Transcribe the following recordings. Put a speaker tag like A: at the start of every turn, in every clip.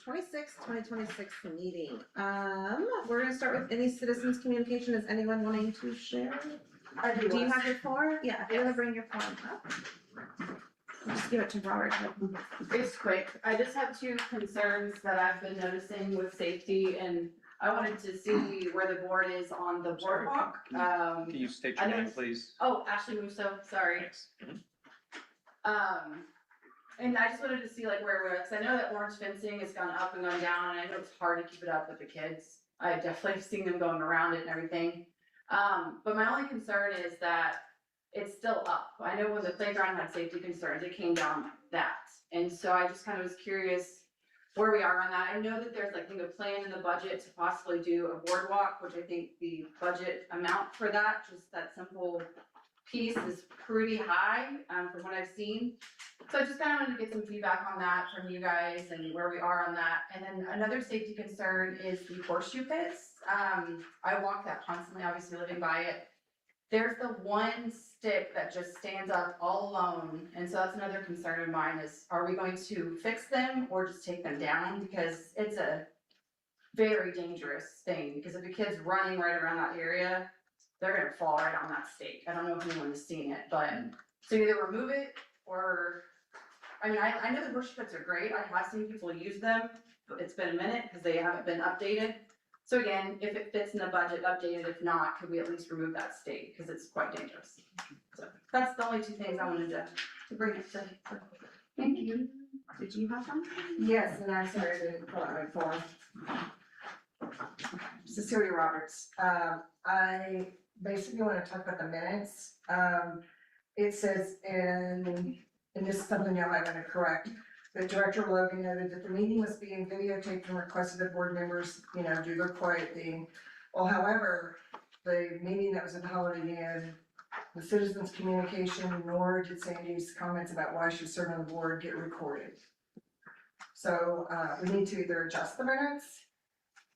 A: 26th, 2026 meeting. We're gonna start with any citizens communication. Is anyone wanting to share? Do you have your form? Yeah, if you wanna bring your form up. Just give it to Robert.
B: It's quick. I just have two concerns that I've been noticing with safety, and I wanted to see where the board is on the boardwalk.
C: Can you state your
B: I
C: name,
B: noticed-
C: please?
B: Oh, Ashley Musso, sorry.
C: Thanks.
B: And I just wanted to see like where we're at, 'cause I know that orange fencing has gone up and gone down, and I know it's hard to keep it up with the kids. I definitely have seen them going around it and everything. But my only concern is that it's still up. I know when the playground had safety concerns, it came down that. And so I just kind of was curious where we are on that. I know that there's like, a plan in the budget to possibly do a boardwalk, which I think the budget amount for that, just that simple piece is pretty high, from what I've seen. So I just kind of wanted to get some feedback on that from you guys and where we are on that. And then another safety concern is the horseshoe pits. I walk that constantly, obviously living by it. There's the one stick that just stands up all alone, and so that's another concern of mine is, are we going to fix them or just take them down? Because it's a very dangerous thing, because if a kid's running right around that area, they're gonna fall right on that stake. I don't know if anyone has seen it, but so either remove it or, I mean, I know the horseshoe pits are great. I have seen people use them, but it's been a minute because they haven't been updated. So again, if it fits in the budget, updated. If not, could we at least remove that stake, because it's quite dangerous. So that's the only two things I wanted to bring it to. So, thank you. Did you have something?
D: Yes, and I'm sorry, I didn't pull out my form. Cecilia Roberts, I basically wanna talk about the minutes. It says and this is something y'all might wanna correct, that Director Logan noted that the meeting was being videotaped and requested that board members, do their quiet thing. Well, however, the meeting that was at the Holiday Inn, the citizens communication, nor did Sandy's comments about why she's serving on the board get recorded. So, we need to either adjust the minutes.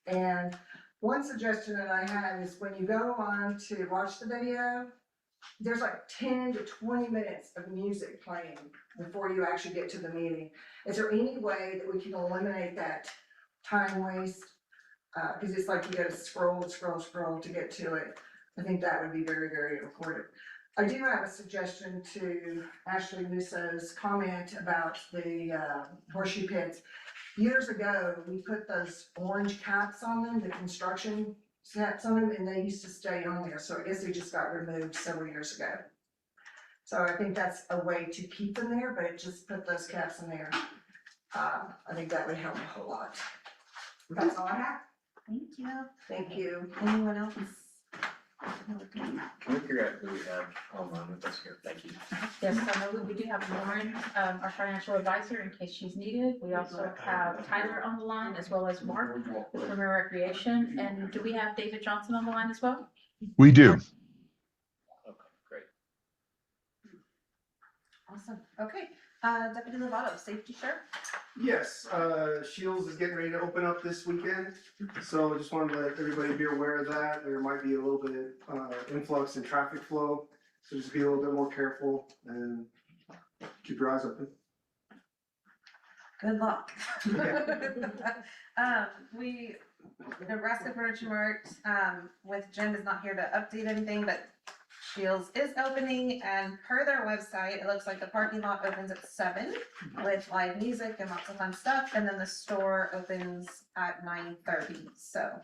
D: And one suggestion that I had is when you go on to watch the video, there's like 10 to 20 minutes of music playing before you actually get to the meeting. Is there any way that we can eliminate that time waste? Cause it's like you gotta scroll to get to it. I think that would be very, very important. I do have a suggestion to Ashley Musso's comment about the horseshoe pits. Years ago, we put those orange caps on them, the construction caps on them, and they used to stay on there, so I guess they just got removed several years ago. So I think that's a way to keep them there, but just put those caps in there. I think that would help a whole lot. That's all I have.
A: Thank you.
D: Thank you.
A: Anyone else?
C: Can we figure out who we have online with us here? Thank you.
E: Yes, I know we do have Lauren, our financial advisor, in case she's needed. We also have Tyler on the line, as well as Mark with Premier Recreation. And do we have David Johnson on the line as well?
F: We do.
C: Okay, great.
A: Awesome. Okay. Deputy Lovato, safety sheriff.
G: Yes, Shields is getting ready to open up this weekend, so I just wanted to let everybody be aware of that. There might be a little bit influx in traffic flow, so just be a little bit more careful and keep your eyes open.
A: Good luck. Nebraska Furniture Mart, with Jim is not here to update anything, but Shields is opening, and per their website, it looks like the parking lot opens at 7 with live music and lots of fun stuff, and then the store opens at 9:30. So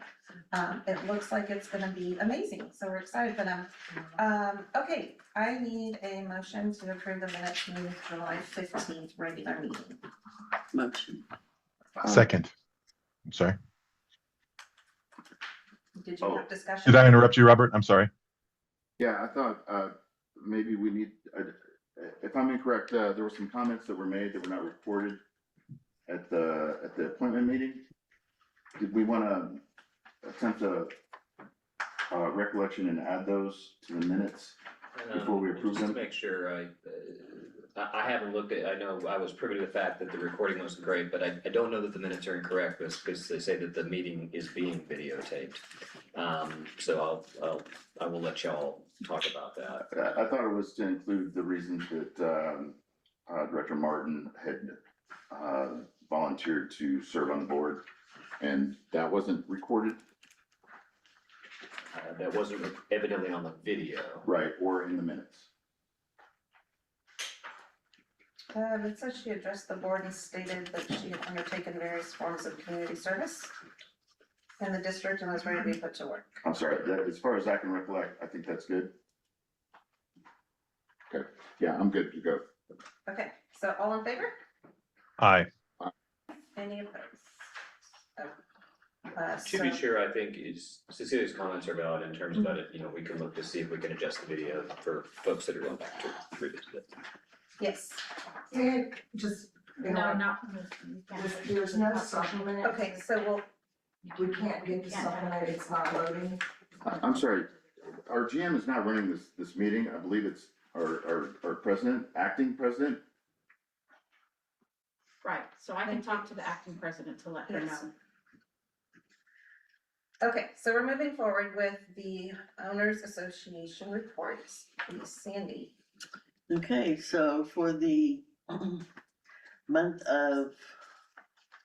A: it looks like it's gonna be amazing, so we're excited for them. Okay, I need a motion to approve the minutes from the July 15th regular meeting.
H: Motion.
F: Second. I'm sorry.
A: Did you have discussion?
F: Did I interrupt you, Robert? I'm sorry.
H: Yeah, I thought, maybe we need, if I'm incorrect, there were some comments that were made that were not recorded at the appointment meeting. Did we wanna attempt a recollection and add those to the minutes before we approve
C: Just to
H: them?
C: make sure, I haven't looked at, I know I was privy to the fact that the recording wasn't great, but I don't know that the minutes are incorrect, because they say that the meeting is being videotaped. So I will let y'all talk about that.
H: I thought it was to include the reasons that, Director Martin had, volunteered to serve on the board, and that wasn't recorded,
C: That wasn't evidently on the video.
H: right, or in the minutes.
A: It says she addressed the board and stated that she had undertaken various forms of community service in the district and was ready to be put to work.
H: I'm sorry, that, as far as I can recollect, I think that's good. Okay, yeah, I'm good to go.
A: Okay, so all in favor?
F: Aye.
A: Any opposed?
C: To be sure, I think Cecilia's comments are valid in terms of that, you know, we can look to see if we can adjust the video for folks that are going back to revisit it.
A: Yes,
D: And just, you
E: No,
D: know,
E: not from this. you can't.
D: there's no supplement.
A: okay, so
D: We can't get the supplement, it's not loading.
H: I'm sorry, our GM is not running this meeting, I believe it's our president, acting president.
E: Right, so I can talk to the acting president to let her know.
A: Yes. Okay, so we're moving forward with the Owners Association reports. Please, Sandy.
I: Okay, so for the month of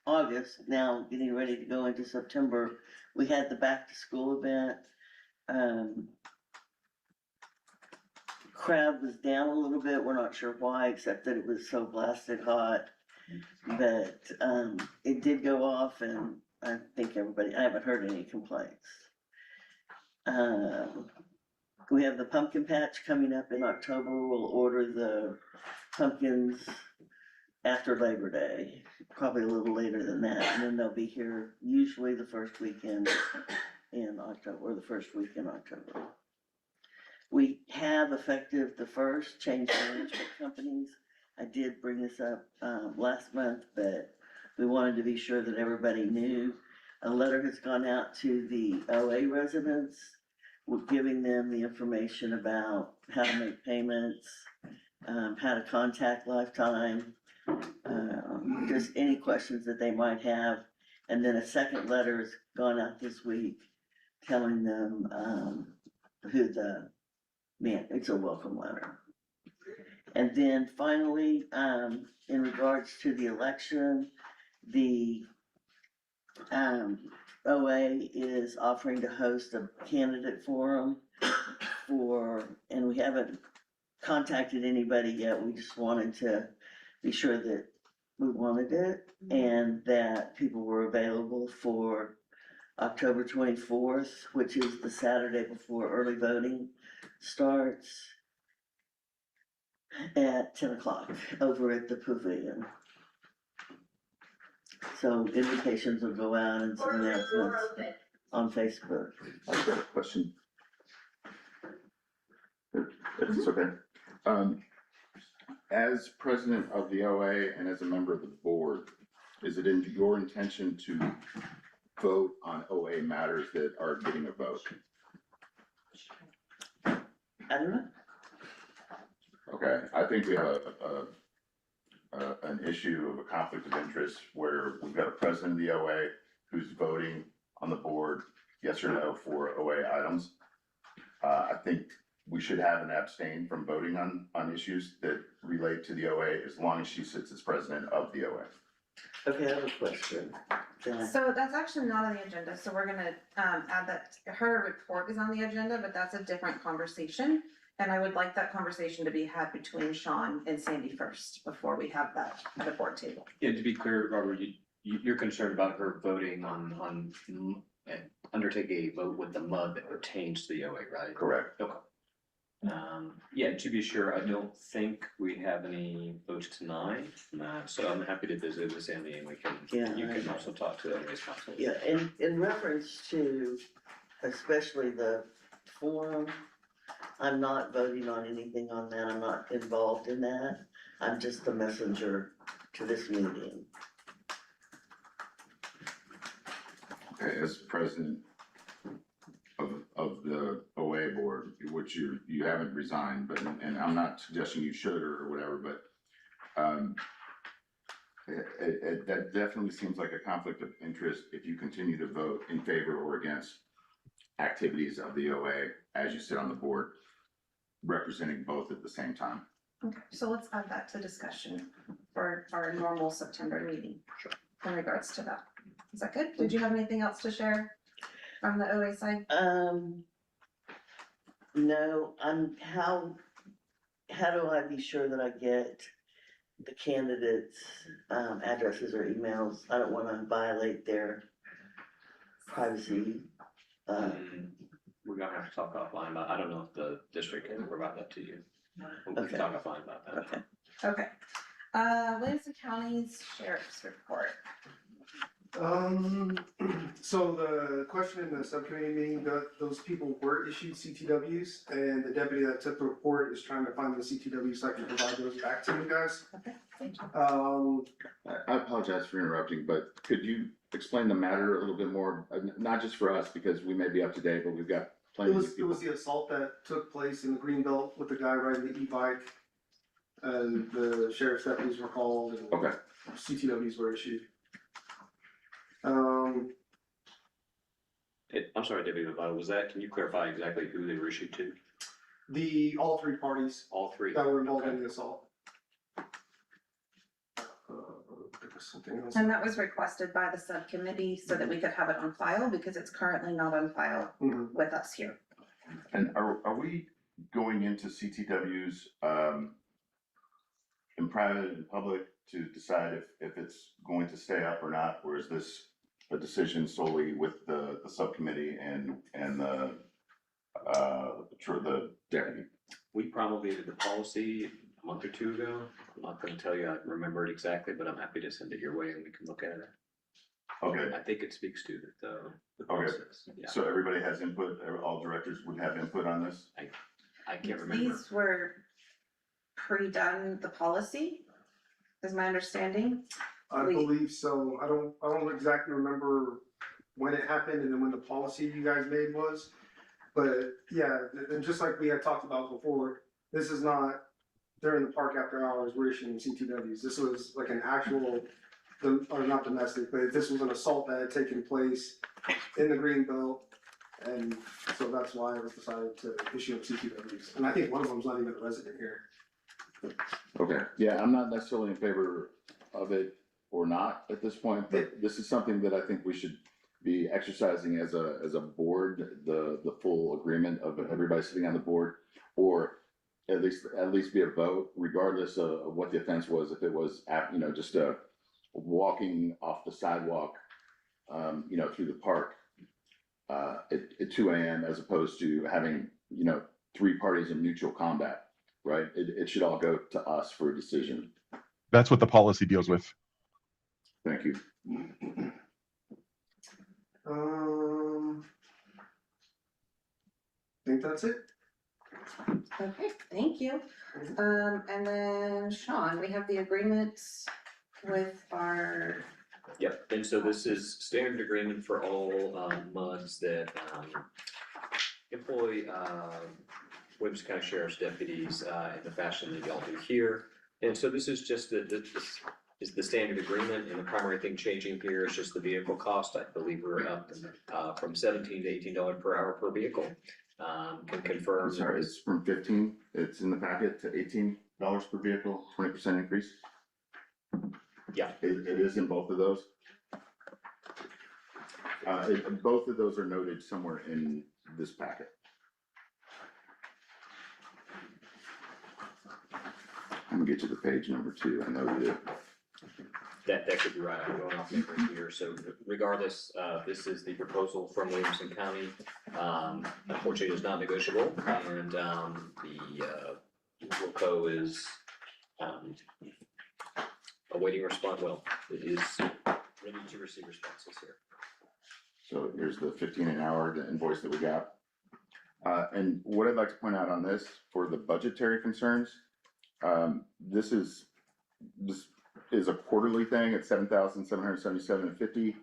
I: August, now getting ready to go into September, we had the back to school event. Crowd was down a little bit, we're not sure why, except that it was so blasted hot. But, it did go off and I think I haven't heard any complaints. We have the pumpkin patch coming up in October. We'll order the pumpkins after Labor Day, probably a little later than that, and then they'll be here usually the first weekend in October, or the first week in October. We have effective the first changed management companies. I did bring this up last month, but we wanted to be sure that everybody knew. A letter has gone out to the OA residents. We're giving them the information about how to make payments, how to contact Lifetime, just any questions that they might have. And then a second letter has gone out this week telling them it's a welcome letter. And then finally, in regards to the election, the OA is offering to host a candidate forum and we haven't contacted anybody yet. We just wanted to be sure that we wanted it and that people were available for October 24th, which is the Saturday before early voting starts at 10 o'clock over at the pavilion. So invitations will go out and some announcements on Facebook.
H: I've got a question. If it's okay. As president of the OA and as a member of the board, is it in your intention to vote on OA matters that are getting a vote?
I: I don't know.
H: Okay, I think we have an issue of a conflict of interest where we've got a president of the OA who's voting on the board, yes or no, for OA items. I think we should have an abstain from voting on issues that relate to the OA as long as she sits as president of the OA.
I: Okay, I have a question.
A: So that's actually not on the agenda, so we're gonna add that, her report is on the agenda, but that's a different conversation. And I would like that conversation to be had between Sean and Sandy first, before we have that at the board table.
C: Yeah, to be clear, Robert, you're concerned about her voting on undertake a vote with the MUD that pertains to the OA, right?
H: Correct.
C: Okay. Yeah, to be sure, I don't think we have any votes tonight, so I'm happy to visit with Sandy and you can also talk to the OA's council.
I: Yeah, in reference to especially the forum, I'm not voting on anything on that. I'm not involved in that. I'm just the messenger to this meeting.
H: Okay, as president of the OA board, which you haven't resigned, but, and I'm not suggesting you should or whatever, but that definitely seems like a conflict of interest if you continue to vote in favor or against activities of the OA as you sit on the board, representing both at the same time.
A: Okay, so let's add that to discussion. for our normal September meeting. In regards to that. Is that good? Did you have anything else to share from the OA side?
I: No, how do I be sure that I get the candidates' addresses or emails? I don't wanna violate their privacy.
C: We're gonna have to talk offline about, I don't know if the district can provide that to you. We can
I: Okay.
C: talk offline about that.
I: Okay.
A: Okay. Williamson County's Sheriff's Report.
G: So the question in the subcommittee meeting, those people were issued CTWs, and the deputy that took the report is trying to find the CTWs so I can provide those back to you guys.
A: Okay, thank you.
H: I apologize for interrupting, but could you explain the matter a little bit more? Not just for us, because we may be up to date, but we've got
G: It
H: plenty of
G: was
H: people.
G: the assault that took place in the Greenbelt with the guy riding the e-bike. And the sheriff's deputies were called and
H: Okay,
G: CTWs were issued.
C: I'm sorry, Deputy Lovato, was that, can you clarify exactly who they were issued to?
G: All three parties
C: All three?
G: that were involved
C: Okay.
G: in the assault. There was something else.
A: And that was requested by the subcommittee so that we could have it on file because it's currently not on file
G: Mhm.
A: with us here.
H: and are we going into CTWs, in private and public to decide if it's going to stay up or not? Or is this a decision solely with the subcommittee and the deputy?
C: We promulgated the policy a month or two ago. I'm not gonna tell you I remember it exactly, but I'm happy to send it your way and we can look at it.
H: Okay,
C: I think it speaks to the
H: Okay.
C: process. Yeah,
H: so everybody has input, all directors would have input on this?
C: I can't remember.
A: These were pre-done the policy, is my understanding.
G: I
A: We-
G: believe so. I don't exactly remember when it happened and then when the policy you guys made was. But yeah, and just like we had talked about before, this is not during the park after hours, we're issuing CTWs. This was like an actual, or not domestic, but this was an assault that had taken place in the Greenbelt. And so that's why it was decided to issue them CTWs. And I think one of them's not even a resident here.
H: Okay, yeah, I'm not necessarily in favor of it or not at this point, but this is something that I think we should be exercising as a board, the full agreement of everybody sitting on the board, or at least be a vote, regardless of what the offense was, if it was, just walking off the sidewalk, through the park, at 2 AM as opposed to having, 3 parties in mutual combat, right? It should all go to us for a decision.
F: That's what the policy deals with.
H: Thank you.
G: I think that's it.
A: Okay, thank you. And then Sean, we have the agreements with our,
C: Yep, and so this is standard agreement for all MUDs that employ Williamson County Sheriff's deputies in the fashion that y'all do here. And so this is just this is the standard agreement, and the primary thing changing here is just the vehicle cost. I believe we're up from $17 to $18 per hour per vehicle. Can confirm.
H: I'm sorry, it's from 15, it's in the packet, to $18 per vehicle, 20% increase?
C: Yeah.
H: It is in both of those? Both of those are noted somewhere in this packet. I'm gonna get you the page number 2, I noted it.
C: That could be right, I'm going off memory here, so regardless, this is the proposal from Williamson County. Unfortunately, it's not negotiable, and the Wilco is awaiting response, well, it is ready to receive responses here.
H: So here's the 15 an hour, the invoice that we got. And what I'd like to point out on this, for the budgetary concerns, this is a quarterly thing at $7,777.50.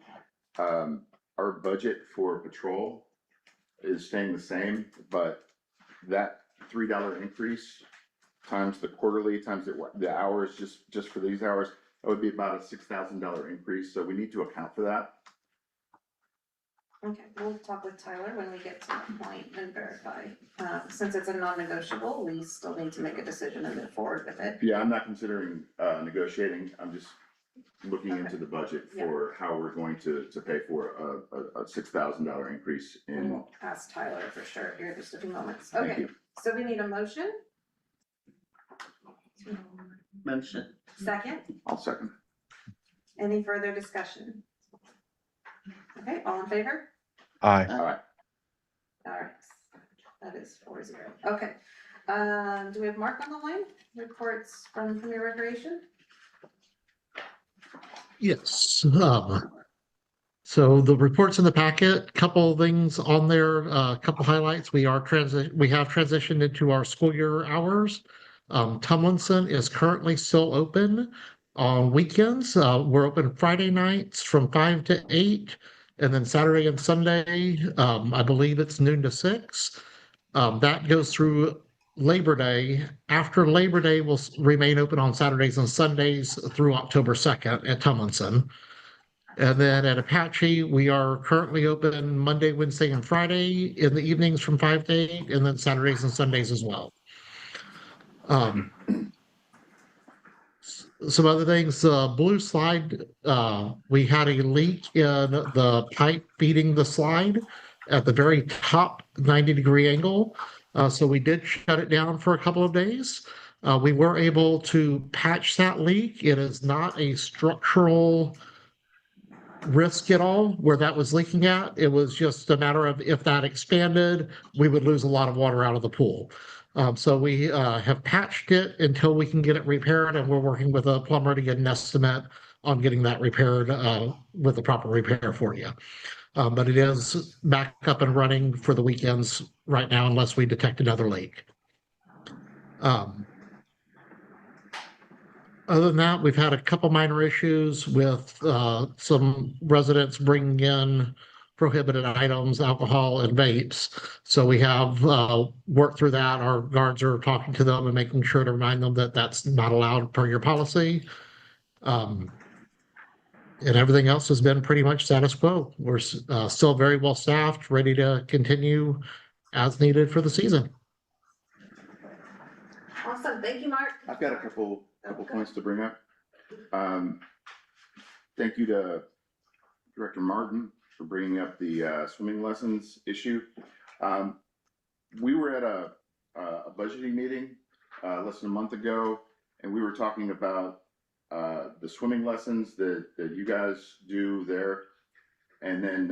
H: Our budget for patrol is staying the same, but that $3 increase times the quarterly times the hours, just for these hours, that would be about a $6,000 increase. So we need to account for that.
A: Okay, we'll talk with Tyler when we get to that point and verify. Since it's a non-negotiable, we still need to make a decision and move forward with it.
H: Yeah, I'm not considering, negotiating, I'm just looking into the budget
A: Yeah.
H: for how we're going to pay for a $6,000 increase
A: And
H: in.
A: we'll ask Tyler for sure here in just a few moments.
H: Thank
A: Okay,
H: you.
A: so we need a motion,
I: Motion.
A: second,
H: I'll second.
A: any further discussion? Okay, all in favor?
F: Aye.
H: All right.
A: All right, that is 4-0. Okay, do we have Mark on the line? Reports from Premier Recreation?
J: Yes, so the reports in the packet, couple things on there, couple highlights. We have transitioned into our school year hours. Tomlinson is currently still open on weekends. We're open Friday nights from 5 to 8, and then Saturday and Sunday, I believe it's noon to 6. That goes through Labor Day. After Labor Day, we'll remain open on Saturdays and Sundays through October 2nd at Tomlinson. And then at Apache, we are currently open Monday, Wednesday, and Friday in the evenings from 5 to 8, and then Saturdays and Sundays as well. Some other things, Blue Slide, we had a leak in the pipe feeding the slide at the very top 90-degree angle. So we did shut it down for a couple of days. We were able to patch that leak. It is not a structural risk at all where that was leaking at. It was just a matter of if that expanded, we would lose a lot of water out of the pool. So we have patched it until we can get it repaired, and we're working with a plumber to get an estimate on getting that repaired with the proper repair for you. But it is back up and running for the weekends right now unless we detect another leak. Other than that, we've had a couple minor issues with some residents bringing in prohibited items, alcohol and vapes. So we have worked through that. Our guards are talking to them and making sure to remind them that that's not allowed per your policy. And everything else has been pretty much status quo. We're still very well staffed, ready to continue as needed for the season.
A: Awesome, thank you, Mark.
H: I've got a couple
A: Okay.
H: points to bring up. Thank you to Director Martin for bringing up the swimming lessons issue. We were at a budgeting meeting less than a month ago, and we were talking about the swimming lessons that you guys do there. And then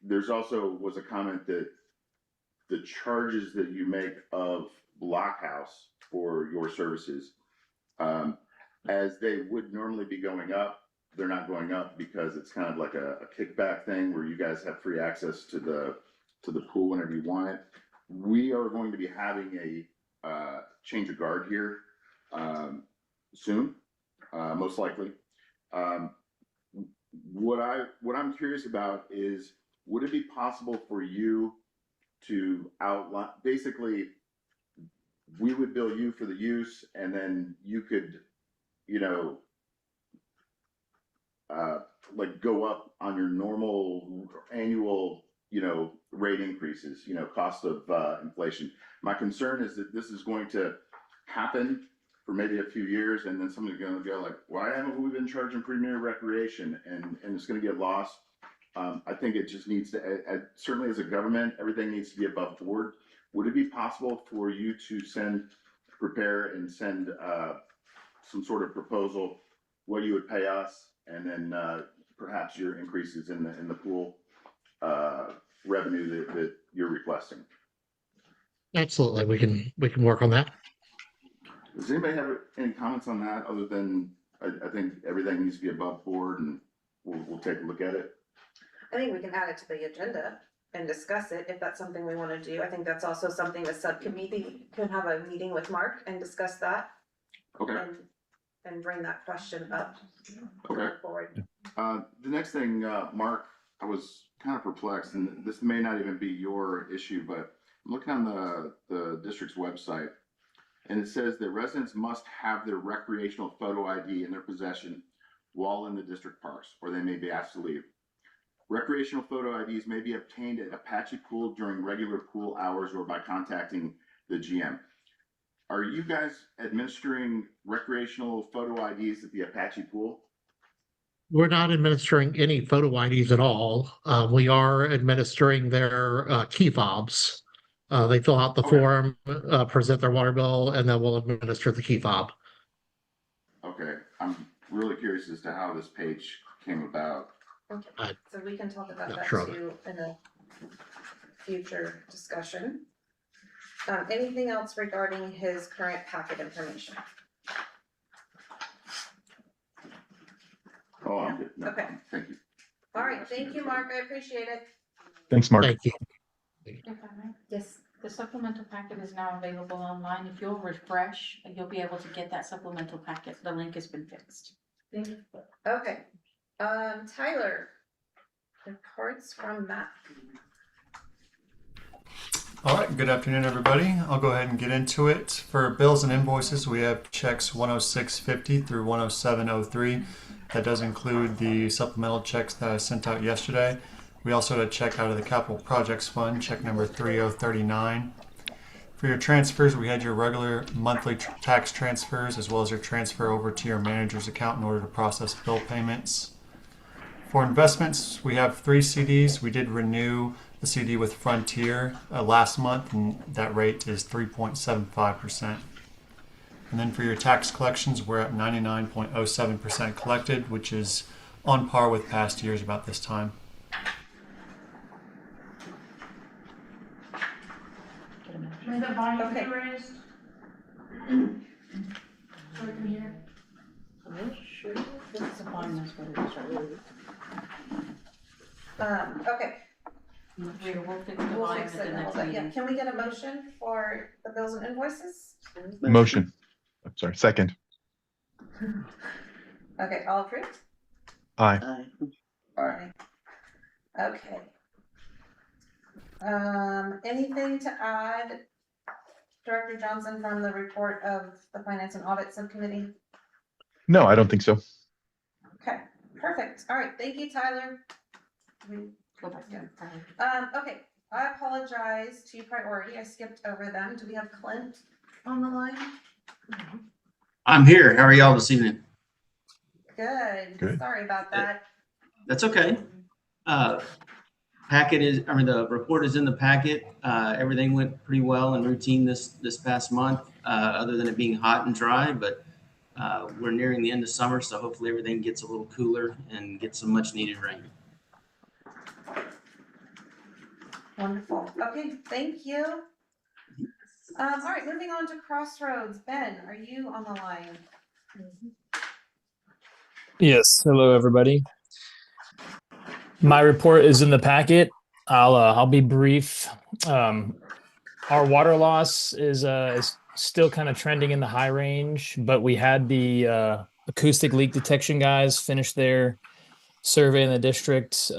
H: there's also was a comment that the charges that you make of Blockhouse for your services, as they would normally be going up, they're not going up because it's kind of like a kickback thing where you guys have free access to the pool whenever you want it. We are going to be having a change of guard here soon, most likely. What I'm curious about is, would it be possible for you to outline, basically, we would bill you for the use, and then you could, like go up on your normal annual, rate increases, cost of inflation. My concern is that this is going to happen for maybe a few years, and then somebody's gonna go like, why haven't we been charging Premier Recreation? And it's gonna get lost. I think it just needs to, certainly as a government, everything needs to be above board. Would it be possible for you to prepare and send some sort of proposal, what you would pay us, and then perhaps your increases in the pool revenue that you're requesting?
J: Absolutely, we can work on that.
H: Does anybody have any comments on that, other than I think everything needs to be above board, and we'll take a look at it?
A: I think we can add it to the agenda and discuss it if that's something we want to do. I think that's also something the subcommittee can have a meeting with Mark and discuss that.
H: Okay.
A: And bring that question up.
H: Okay.
A: Going forward.
H: The next thing, Mark, I was kind of perplexed, and this may not even be your issue, but I'm looking on the district's website, and it says that residents must have their recreational photo ID in their possession while in the district parks, or they may be asked to leave. recreational photo IDs may be obtained at Apache Pool during regular pool hours or by contacting the GM. Are you guys administering recreational photo IDs at the Apache Pool?
J: We're not administering any photo IDs at all. We are administering their key fobs. They fill out the
H: Okay.
J: form, present their water bill, and then we'll administer the key fob.
H: Okay, I'm really curious as to how this page came about.
A: So we can talk about
J: Yeah,
A: that
J: sure.
A: too in a future discussion. Anything else regarding his current packet information?
H: Oh, I'm good. No,
A: Okay.
H: thank you.
A: All right, thank you, Mark, I appreciate it.
F: Thanks, Mark.
J: Thank you.
E: If I may,
A: Yes.
E: the supplemental packet is now available online. If you'll refresh, you'll be able to get that supplemental packet. The link has been fixed.
A: Okay, Tyler, reports from Matt.
K: All right, good afternoon, everybody. I'll go ahead and get into it. For bills and invoices, we have checks 10650 through 10703. That does include the supplemental checks that I sent out yesterday. We also had a check out of the Capital Projects Fund, check number 3039. For your transfers, we had your regular monthly tax transfers as well as your transfer over to your manager's account in order to process bill payments. For investments, we have 3 CDs. We did renew the CD with Frontier last month, and that rate is 3.75%. And then for your tax collections, we're at 99.07% collected, which is on par with past years about this time.
E: May the volume
A: be
E: raised? This is a volume, that's what it is.
A: Okay,
E: We'll fix the
A: we'll
E: volume
A: fix
E: at
A: it
E: the
A: in a
E: next
A: little bit. Yeah,
E: meeting.
A: can we get a motion for the bills and invoices?
F: Motion. I'm sorry, second.
A: Okay, all approved?
F: Aye.
H: Aye.
A: Okay. Anything to add, Director Johnson, from the report of the Finance and Audit Subcommittee?
F: No, I don't think so.
A: Okay, perfect. All right, thank you, Tyler.
E: Go back to
A: Okay, I apologize to Priority. I skipped over them. Do we have Clint on the line?
L: I'm here. How are y'all this evening?
A: Good.
F: Good.
A: Sorry about that.
L: That's okay. The report is in the packet. Everything went pretty well and routine this past month, other than it being hot and dry, but we're nearing the end of summer, so hopefully everything gets a little cooler and gets some much needed rain.
A: Wonderful. Okay, thank you. All right, moving on to Crossroads. Ben, are you on the line?
M: Yes, hello everybody. My report is in the packet. I'll be brief. Our water loss is still kind of trending in the high range, but we had the acoustic leak detection guys finish their survey in the district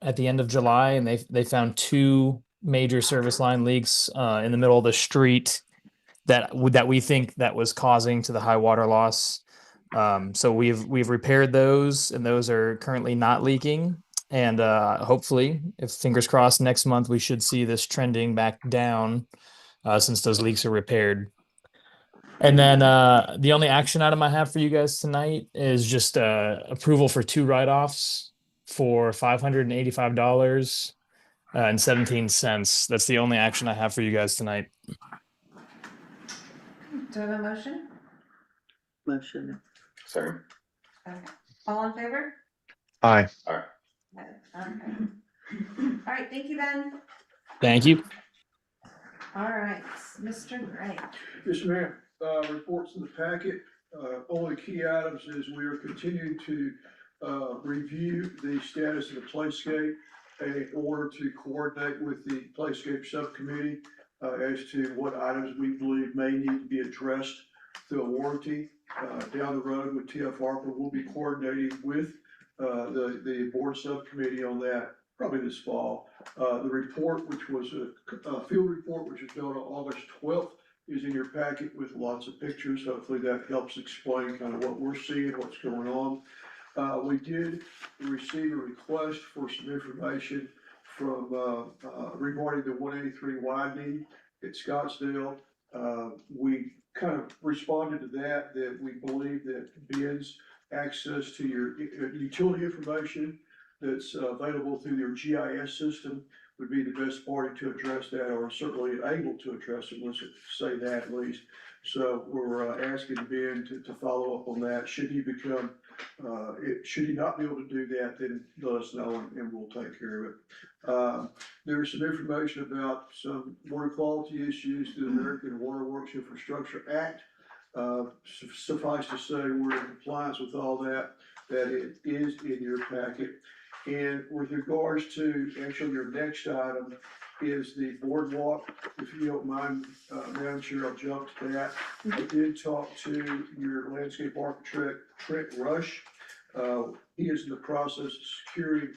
M: at the end of July, and they found 2 major service line leaks in the middle of the street that we think that was causing to the high water loss. So we've repaired those, and those are currently not leaking. And hopefully, if fingers crossed, next month we should see this trending back down since those leaks are repaired. And then the only action item I have for you guys tonight is just approval for 2 write-offs for $585.17. That's the only action I have for you guys tonight.
A: Do I have a motion?
I: Motion.
H: Second.
A: Okay. All in favor?
F: Aye.
A: Okay. All right, thank you, Ben.
M: Thank you.
A: All right, Mr. Gray.
N: Yes, ma'am. Reports in the packet. Only key items is we are continuing to review the status of the playscape in order to coordinate with the playscape subcommittee as to what items we believe may need to be addressed through a warranty. Down the road with TF ARPA, we'll be coordinating with the board subcommittee on that probably this fall. The report, which was a field report, which was done on August 12th, is in your packet with lots of pictures. Hopefully that helps explain kind of what we're seeing, what's going on. We did receive a request for some information from, regarding the 183 widening at Scottsdale. We kind of responded to that we believe that Ben's access to your utility information that's available through your GIS system would be the best party to address that, or certainly able to address it, let's say that at least. So we're asking Ben to follow up on that. Should he become, should he not be able to do that, then let us know and we'll take care of it. There's some information about some water quality issues through the American Water Works Infrastructure Act. Suffice to say, we're in compliance with all that it is in your packet. And with regards to, actually, your next item is the boardwalk. If you don't mind, Madam Chair, I'll jump to that. I did talk to your landscape architect, Trent Rush. He is in the process of securing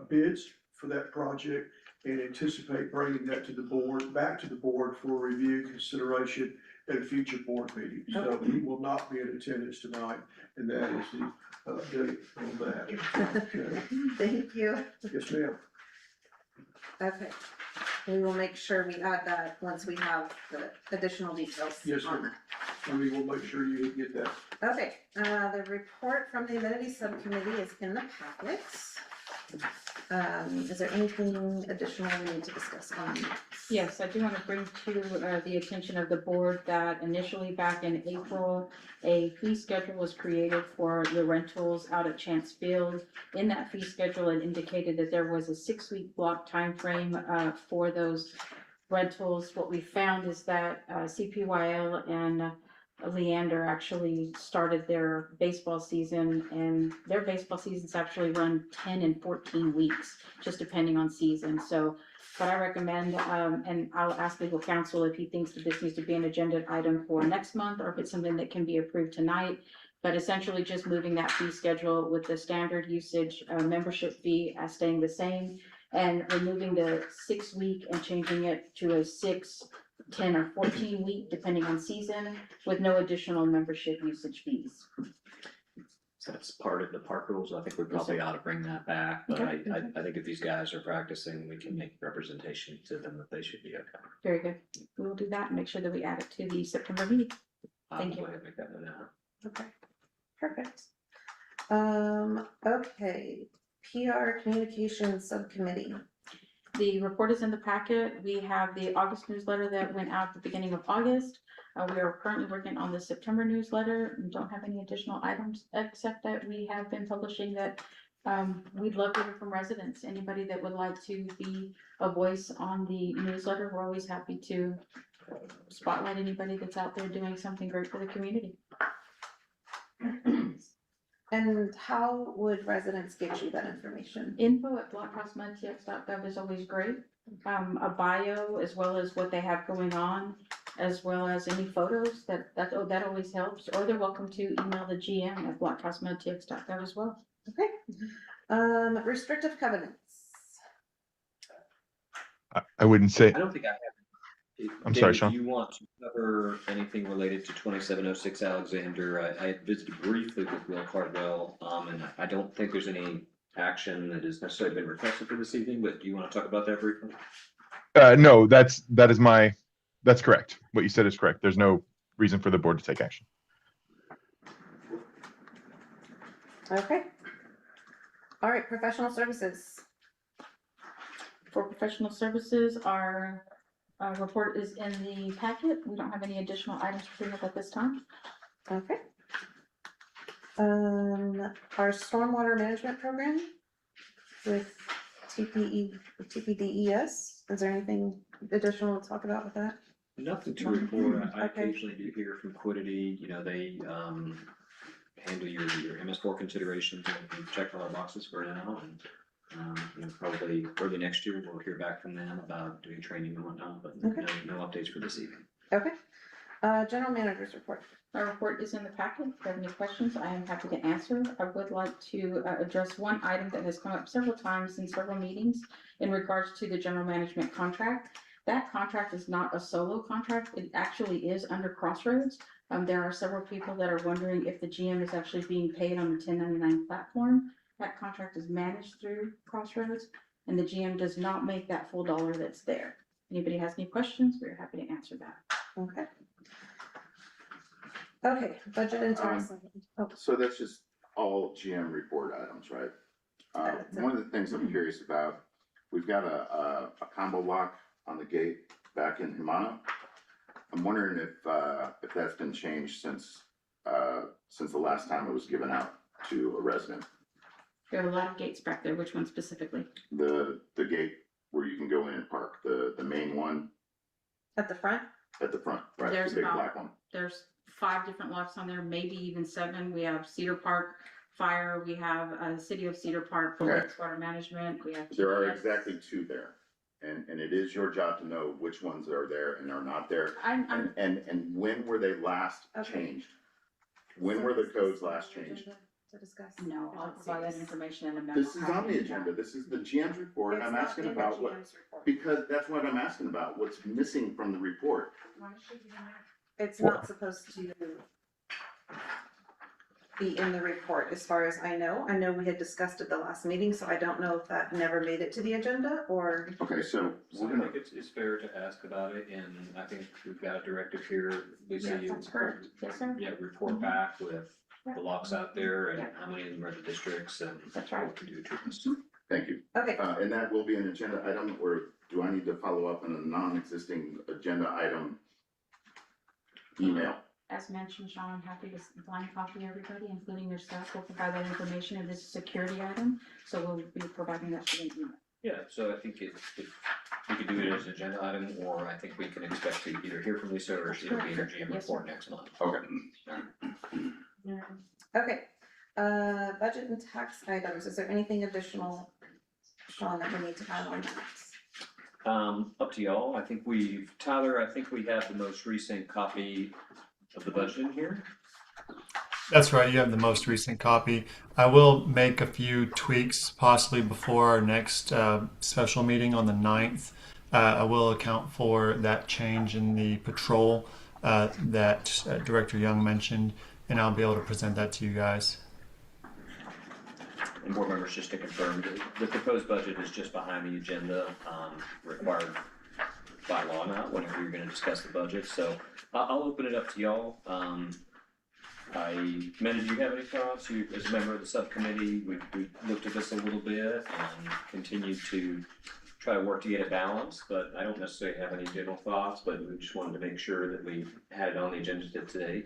N: bids for that project and anticipate bringing that to the board, back to the board for review, consideration at a future board meeting. So he will not be in attendance tonight, and that is the update on that. Okay.
A: Thank you.
N: Yes, ma'am.
A: Okay, we will make sure we add that once we have the additional details.
N: Yes,
A: on
N: ma'am. And we will make sure you get that.
A: that. Okay, the report from the amenities subcommittee is in the packets. Is there anything additional we need to discuss on?
E: Yes, I do want to bring to the attention of the board that initially back in April, a fee schedule was created for the rentals out at Chance Field. In that fee schedule, it indicated that there was a 6-week block timeframe for those rentals. What we found is that CPYL and Leander actually started their baseball season, and their baseball seasons actually run 10 and 14 weeks, just depending on season. So what I recommend, and I'll ask legal counsel if he thinks that this needs to be an agenda item for next month, or if it's something that can be approved tonight. But essentially just moving that fee schedule with the standard usage membership fee as staying the same, and removing the 6-week and changing it to a 6, 10, or 14 week, depending on season, with no additional membership usage fees.
C: So that's part of the park rules. I think we probably ought to bring that back, but I think if these guys are practicing, we can make representation to them that they should be okay.
E: Very good. We will do that and make sure that we add it to the September meeting. Thank you.
C: Go ahead and make that note now.
A: Okay, perfect. Okay, PR Communications Subcommittee.
E: The report is in the packet. We have the August newsletter that went out at the beginning of August. We are currently working on the September newsletter and don't have any additional items, except that we have been publishing that we'd love to hear from residents. Anybody that would like to be a voice on the newsletter, we're always happy to spotlight anybody that's out there doing something great for the community.
A: And how would residents get you that information?
E: info@blackhousemudtx.gov is always great. A bio, as well as what they have going on, as well as any photos that always helps, or they're welcome to email the GM at blackhousemudtx.gov as well.
A: Okay. Restrictive covenants.
F: I wouldn't say,
C: I don't think I have.
F: I'm sorry,
C: Dave,
F: Sean.
C: if you want to cover anything related to 2706 Alexander, I had visited briefly with Will Cardwell, and I don't think there's any action that has necessarily been requested for this evening, but do you want to talk about that briefly?
F: No, that's correct. What you said is correct. There's no reason for the board to take action.
A: Okay. All right, professional services.
E: For professional services, our report is in the packet. We don't have any additional items to bring up at this time.
A: Okay. Our stormwater management program with TPDES, is there anything additional to talk about with that?
C: Nothing to report. I
A: Okay.
C: occasionally do hear from Quiddity, you know, they handle your MS4 considerations, and we've checked all our boxes for now, and you know, probably early next year, we'll hear back from them about doing training and whatnot, but
A: Okay.
C: no updates for this evening.
A: Okay. General manager's report.
E: Our report is in the packet. If you have any questions, I am happy to answer. I would like to address one item that has come up several times in several meetings in regards to the general management contract. That contract is not a solo contract. It actually is under Crossroads. There are several people that are wondering if the GM is actually being paid on the 1099 platform. That contract is managed through Crossroads, and the GM does not make that full dollar that's there. Anybody has any questions, we're happy to answer that.
A: Okay. Okay, budget and tax. Oh,
H: So that's just all GM report items, right?
A: That's it.
H: One of the things I'm curious about, we've got a combo lock on the gate back in Humana. I'm wondering if that's been changed since the last time it was given out to a resident.
E: There are a lot of gates back there, which one specifically?
H: The gate where you can go in and park, the main one
A: At the front?
H: at the front, right,
E: There's
H: the big
E: about-
H: black one.
E: There's 5 different locks on there, maybe even 7. We have Cedar Park Fire, we have City of Cedar Park for
H: Okay.
E: wastewater management, we have.
H: There are
E: TDS.
H: exactly 2 there, and it is your job to know which ones are there and are not there.
E: I'm,
H: And when were they last
A: Okay.
H: changed? When were the codes last changed?
A: To discuss.
E: no, I'll provide that information in a memo.
H: This is on the agenda, this is the GM's report,
A: It's
H: I'm
A: not
H: asking
A: in the
H: about what,
A: GM's report.
H: because that's what I'm asking about, what's missing from the report.
A: It's not supposed to be in the report, as far as I know. I know we had discussed it the last meeting, so I don't know if that never made it to the agenda, or,
H: Okay, so
C: So
H: we're
C: I
H: gonna,
C: think it's fair to ask about it, and I think we've got a directive here, Lisa,
E: Yeah,
C: you.
E: that's correct. Yes, sir.
C: Yeah, report back with the locks out there and how many of them are the districts and
E: That's
C: what
E: right.
C: we can do to this.
H: thank you.
A: okay,
H: And that will be an agenda item, or do I need to follow up on a non-existing agenda item email?
E: As mentioned, Sean, I'm happy to blind copy everybody, including your staff, will provide that information, and this is a security item, so we'll be providing that to the email.
C: Yeah, so I think if we could do it as an agenda item, or I think we can expect to either hear from Lisa or she'll be in her GM
E: Yes,
C: report next month.
H: Okay.
A: okay. Budget and tax items, is there anything additional, Sean, that we need to add on that?
C: Up to y'all, Tyler, I think we have the most recent copy of the budget in here.
K: That's right, you have the most recent copy. I will make a few tweaks possibly before our next special meeting on the 9th. I will account for that change in the patrol that Director Young mentioned, and I'll be able to present that to you guys.
C: And board members, just to confirm, the proposed budget is just behind the agenda, required by law now, whenever you're gonna discuss the budget, so I'll open it up to y'all. Mena, do you have any thoughts? You, as a member of the subcommittee, we looked at this a little bit and continued to try to work to get it balanced, but I don't necessarily have any general thoughts, but we just wanted to make sure that we had it on the agenda today,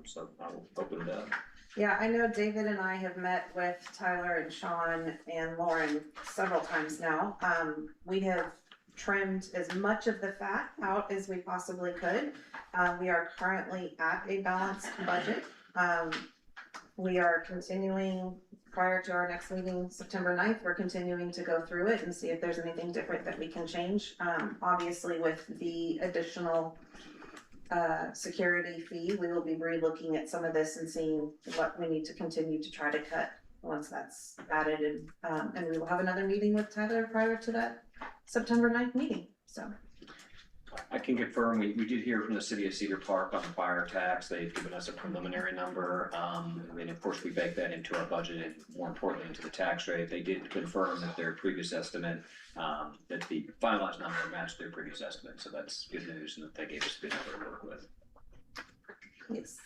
C: so I'll open it up.
A: Yeah, I know David and I have met with Tyler and Sean and Lauren several times now. We have trimmed as much of the fat out as we possibly could. We are currently at a balanced budget. We are continuing, prior to our next meeting, September 9th, we're continuing to go through it and see if there's anything different that we can change. Obviously with the additional security fee, we will be re-looking at some of this and seeing what we need to continue to try to cut once that's added, and we will have another meeting with Tyler prior to that September 9th meeting, so.
C: I can confirm, we did hear from the city of Cedar Park on the fire tax, they've given us a preliminary number, and of course, we baked that into our budget and more importantly, into the tax rate. They did confirm that their previous estimate, that the finalized number matched their previous estimate, so that's good news, and that they gave us a good number to work with.
A: Yes.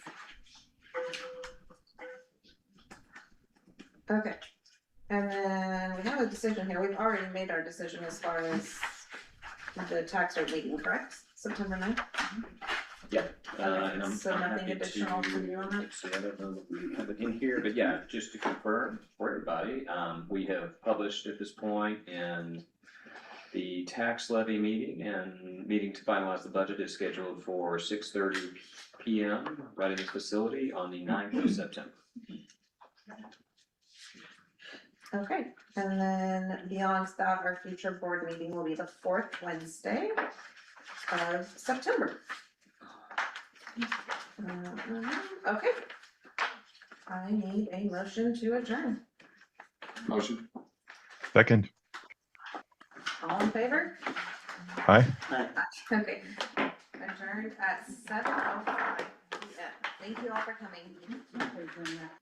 A: Okay, and then we have a decision here, we've already made our decision as far as the tax rate meeting, correct? September 9th?
C: And I'm
A: So nothing
C: happy
A: additional
C: to,
A: from you on that?
C: let's see, I don't know that we have it in here, but yeah, just to confirm for everybody, we have published at this point and the tax levy meeting and meeting to finalize the budget is scheduled for 6:30 PM right in the facility on the 9th of September.
A: Okay, and then beyond that, our future board meeting will be the 4th Wednesday of September. Okay. I need a motion to adjourn.
H: Motion?
F: Second.
A: All in favor?
F: Aye.
A: Okay. Adjourned at 7:05 PM. Thank you all for coming.